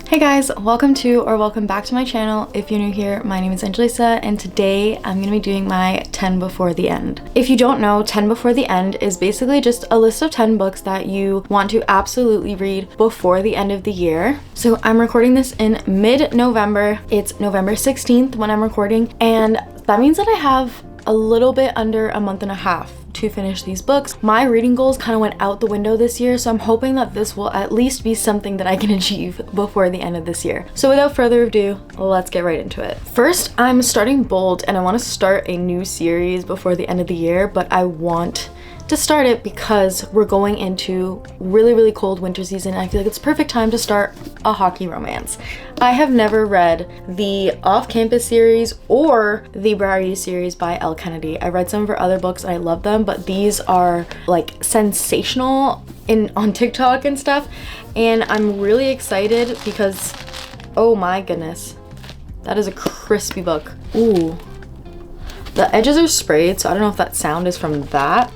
Hey guys, welcome back to my channel. If you're new here, my name is Jessa, and today I'm gonna be doing my 10 before the end. If you don't know, 10 before the end is basically just a list of 10 books that you want to absolutely read before the end of the year. So I'm recording this in mid-November. It's November 16th when I'm recording, and that means that I have a little bit under a month and a half to finish these books. My reading goals kind of went out the window this year, so I'm hoping that this will at least be something that I can achieve before the end of this year. So without further ado, let's get right into it. First, I'm starting bold, and I want to start a new series before the end of the year, but I want to start it because we're going into really cold winter season, and I feel like it's a perfect time to start a hockey romance. I have never read the Off-Campus series or the Brownie series by Elle Kennedy. I read some of her other books and I love them, but these are like sensational on TikTok and stuff, and I'm really excited because, oh my goodness, that is a crispy book. Ooh, the edges are sprayed, so I don't know if that sound is from that.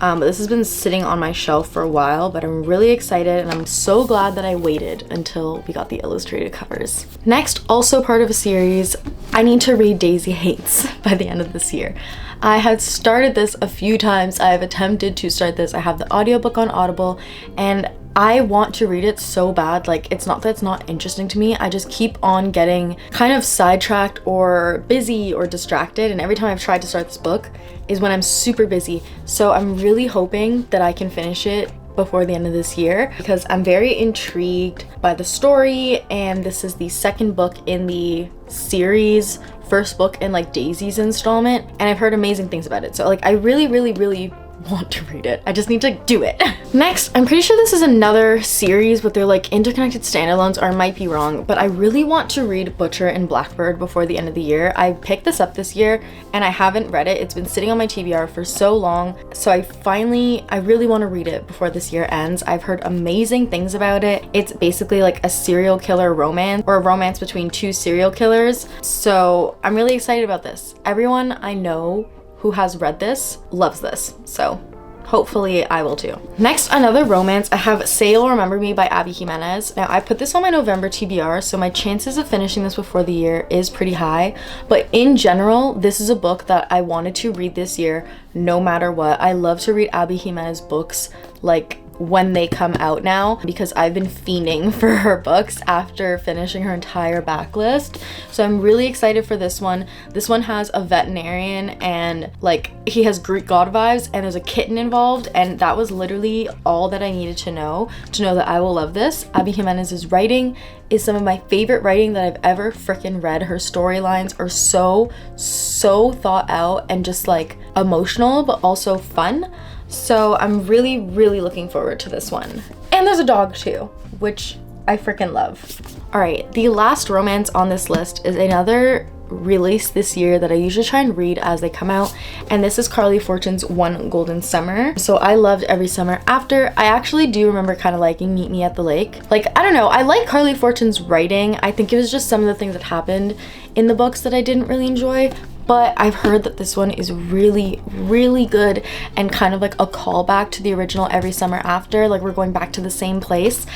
But this has been sitting on my shelf for a while, but I'm really excited, and I'm so glad that I waited until we got the illustrated covers. Next, also part of a series, I need to read Daisy Haites by the end of this year. I had started this a few times. I have attempted to start this. I have the audiobook on Audible, and I want to read it so bad. Like, it's not that it's not interesting to me, I just keep on getting kind of sidetracked or busy or distracted, and every time I've tried to start this book is when I'm super busy. So I'm really hoping that I can finish it before the end of this year because I'm very intrigued by the story, and this is the second book in the series, first book in like Daisy's installment, and I've heard amazing things about it. So like I really want to read it. I just need to do it. Next, I'm pretty sure this is another series, but they're like interconnected standalones, or I might be wrong, but I really want to read Butcher and Blackbird before the end of the year. I picked this up this year and I haven't read it. It's been sitting on my TBR for so long, so I really want to read it before this year ends. I've heard amazing things about it. It's basically like a serial killer romance, or a romance between two serial killers, so I'm really excited about this. Everyone I know who has read this loves this, so hopefully I will too. Next, another romance, I have Say You'll Remember Me by Abby Jimenez. Now, I put this on my November TBR, so my chances of finishing this before the year is pretty high, but in general, this is a book that I wanted to read this year no matter what. I love to read Abby Jimenez books like when they come out now, because I've been fiending for her books after finishing her entire backlist. So I'm really excited for this one. This one has a veterinarian, and like he has Greek god vibes, and there's a kitten involved, and that was literally all that I needed to know that I will love this. Abby Jimenez's writing is some of my favorite writing that I've ever freaking read. Her storylines are so thought out and just like emotional, but also fun. So I'm really looking forward to this one. And there's a dog too, which I freaking love. All right, the last romance on this list is another release this year that I usually try and read as they come out, and this is Carley Fortune's One Golden Summer. So I loved Every Summer After. I actually do remember kind of liking Meet Me at the Lake. Like, I don't know, I like Carley Fortune's writing. I think it was just some of the things that happened in the books that I didn't really enjoy, but I've heard that this one is really good and kind of like a callback to the original Every Summer After. Like, we're going back to the same place.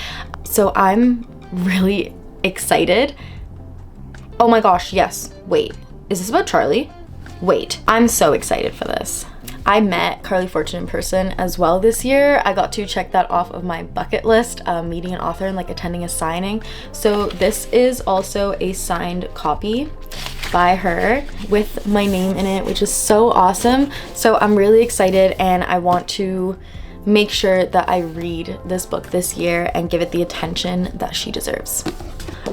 So I'm really excited. Oh my gosh, yes. Wait, is this about Charlie? Wait, I'm so excited for this. I met Carley Fortune in person as well this year. I got to check that off of my bucket list, meeting an author and like attending a signing. So this is also a signed copy by her with my name in it, which is so awesome. So I'm really excited, and I want to make sure that I read this book this year and give it the attention that she deserves.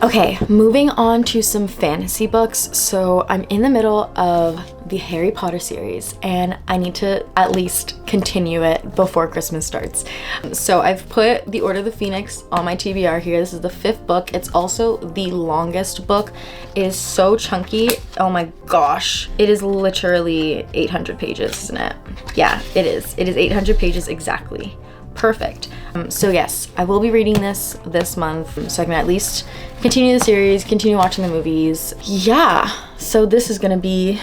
Okay, moving on to some fantasy books. So I'm in the middle of the Harry Potter series, and I need to at least continue it before Christmas starts. So I've put The Order of the Phoenix on my TBR here. This is the 5th book. It's also the longest book. It is so chunky. Oh my gosh. It is literally 800 pages, isn't it? Yeah, it is. It is 800 pages exactly. Perfect. So yes, I will be reading this month, so I can at least continue the series, continue watching the movies. Yeah, so this is gonna be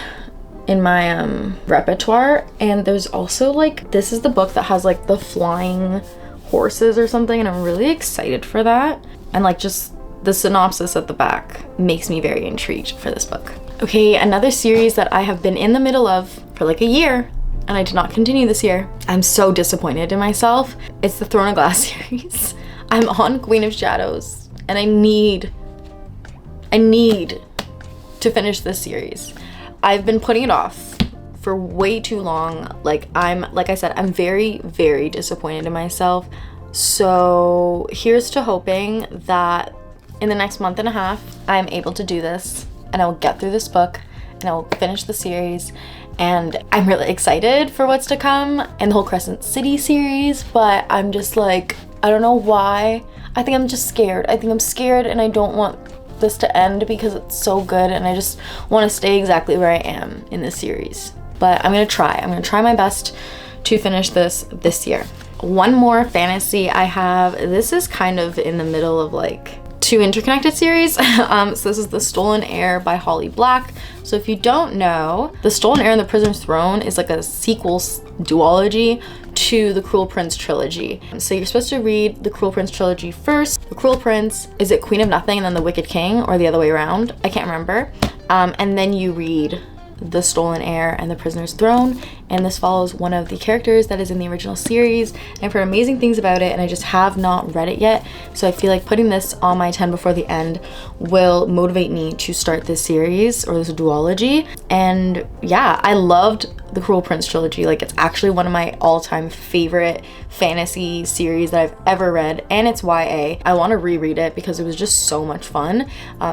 in my repertoire. And there's also like, this is the book that has like the flying horses or something, and I'm really excited for that. And like just the synopsis at the back makes me very intrigued for this book. Okay, another series that I have been in the middle of for like a year, and I did not continue this year. I'm so disappointed in myself. It's the Throne of Glass series. I'm on Queen of Shadows, and I need to finish this series. I've been putting it off for way too long. Like I said, I'm very, very disappointed in myself. So here's to hoping that in the next month and a half, I'm able to do this, and I will get through this book, and I will finish the series. And I'm really excited for what's to come and the whole Crescent City series, but I'm just like, I don't know why. I think I'm just scared. I think I'm scared, and I don't want this to end because it's so good, and I just want to stay exactly where I am in this series. But I'm gonna try my best to finish this year. One more fantasy I have. This is kind of in the middle of like two interconnected series. So this is The Stolen Heir by Holly Black. So if you don't know, The Stolen Heir and The Prisoner's Throne is like a sequel duology to the Cruel Prince trilogy. So you're supposed to read the Cruel Prince trilogy first. The Cruel Prince, is it Queen of Nothing and then The Wicked King, or the other way around? I can't remember. And then you read The Stolen Heir and The Prisoner's Throne, and this follows one of the characters that is in the original series. And I've heard amazing things about it, and I just have not read it yet. So I feel like putting this on my 10 before the end will motivate me to start this series, or this duology. And yeah, I loved the Cruel Prince trilogy. Like, it's actually one of my all-time favorite fantasy series that I've ever read, and it's YA. I want to reread it because it was just so much fun.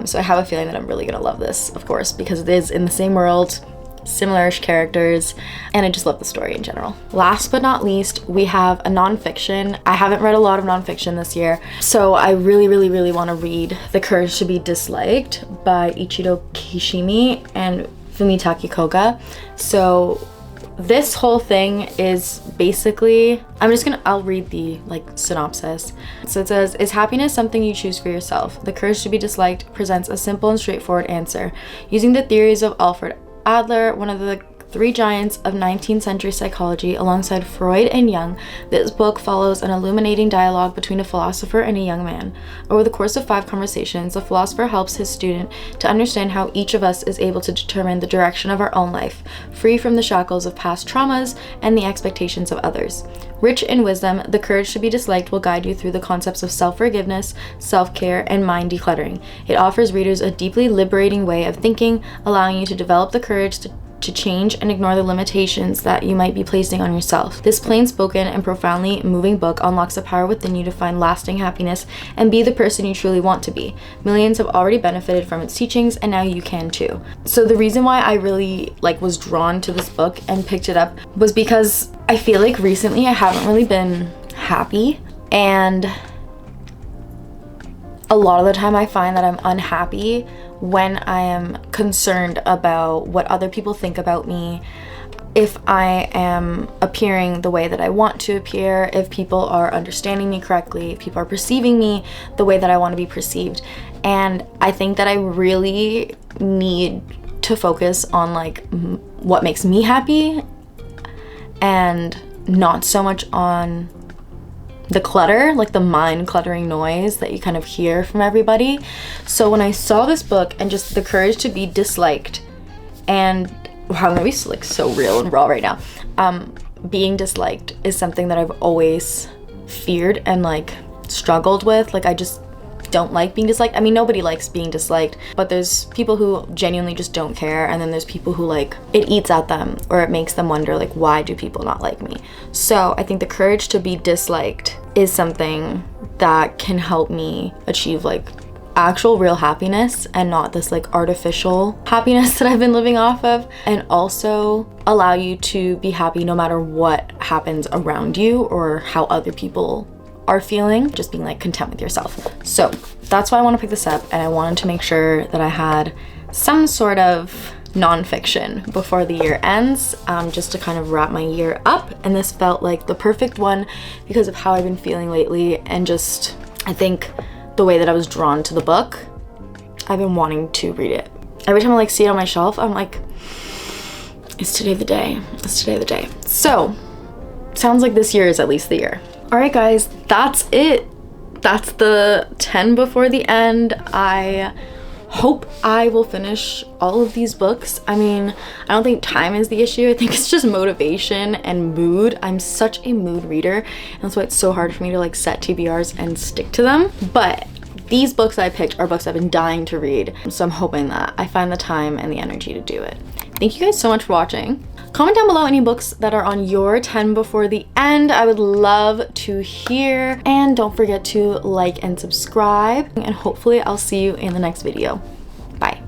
So I have a feeling that I'm really gonna love this, of course, because it is in the same world, similar-ish characters, and I just love the story in general. Last but not least, we have a nonfiction. I haven't read a lot of nonfiction this year, so I really want to read The Courage to be Disliked by Ichiro Kishimi and Fumitake Koga. So this whole thing is basically, I'll read the synopsis. So it says, is happiness something you choose for yourself? The Courage to be Disliked presents a simple and straightforward answer. Using the theories of Alfred Adler, one of the three giants of 19th century psychology, alongside Freud and Jung, this book follows an illuminating dialogue between a philosopher and a young man. Over the course of 5 conversations, the philosopher helps his student to understand how each of us is able to determine the direction of our own life, free from the shackles of past traumas and the expectations of others. Rich in wisdom, The Courage to be Disliked will guide you through the concepts of self-forgiveness, self-care, and mind decluttering. It offers readers a deeply liberating way of thinking, allowing you to develop the courage to change and ignore the limitations that you might be placing on yourself. This plain-spoken and profoundly moving book unlocks the power within you to find lasting happiness and be the person you truly want to be. Millions have already benefited from its teachings, and now you can too. So the reason why I really was drawn to this book and picked it up was because I feel like recently I haven't really been happy, and a lot of the time I find that I'm unhappy when I am concerned about what other people think about me, if I am appearing the way that I want to appear, if people are understanding me correctly, if people are perceiving me the way that I want to be perceived. And I think that I really need to focus on what makes me happy, and not so much on the clutter, the mind cluttering noise that you kind of hear from everybody. So when I saw this book and just The Courage to be Disliked, and wow, I'm gonna be so real and raw right now. Being disliked is something that I've always feared and struggled with. I just don't like being disliked. I mean, nobody likes being disliked, but there's people who genuinely just don't care, and then there's people who it eats at them, or it makes them wonder why do people not like me. So I think The Courage to be Disliked is something that can help me achieve actual real happiness, and not this artificial happiness that I've been living off of, and also allow you to be happy no matter what happens around you or how other people are feeling, just being content with yourself. So that's why I want to pick this up, and I wanted to make sure that I had some sort of nonfiction before the year ends, just to kind of wrap my year up. And this felt like the perfect one because of how I've been feeling lately, and just I think the way that I was drawn to the book. I've been wanting to read it. Every time I see it on my shelf, I'm like, is today the day? Is today the day? So sounds like this year is at least the year. All right, guys, that's it. that's the 10 before the end. I hope I will finish all of these books. I mean, I don't think time is the issue. I think it's just motivation and mood. I'm such a mood reader, and that's why it's so hard for me to like set TBRs and stick to them. But these books I picked are books I've been dying to read, so I'm hoping that I find the time and the energy to do it. Thank you guys so much for watching. Comment down below any books that are on your 10 before the end. I would love to hear. And don't forget to like and subscribe. And hopefully I'll see you in the next video. Bye.